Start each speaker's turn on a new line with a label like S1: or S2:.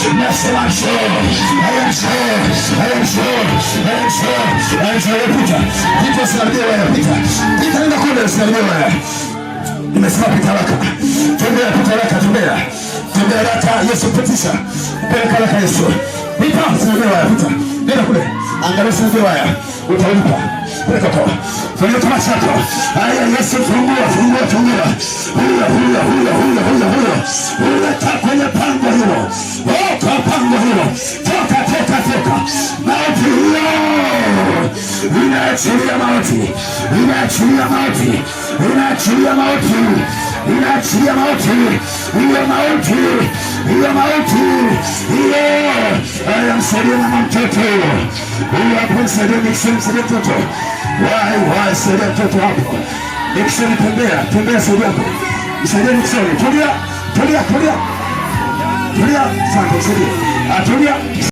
S1: nasema njoo, haya njoo, haya njoo, haya njoo, haya njoo, pita, pita, usikaribie wewe, pita, pita, nenda kule, usikaribie wewe. Nimesema pita haraka, tembea, pita haraka, tembea, tembea haraka, Yesu pitisha, peleka haraka Yesu, pita, usikaribie wewe, pita, nenda kule, angalia usikaribie wewe, utalipa, peleka kwa, fanya tamasha yako, haya Yesu, fungua, fungua, fungua, huyo, huyo, huyo, huyo, huyo, huyo, uleta kwenye pango hilo, oka pango hilo, toka, toka, toka, mauti hiyo, inaachilia mauti, inaachilia mauti, inaachilia mauti, inaachilia mauti, hiyo mauti, hiyo mauti, hiyo, haya msaidie mama mtoto, huyo hapo msaidie, msaidie mtoto, wai, saidia mtoto hapo, Nixon tembea, tembea saidia hapo, msaidie Nixon, tulia, tulia, tulia, tulia, asante, tulia, tulia.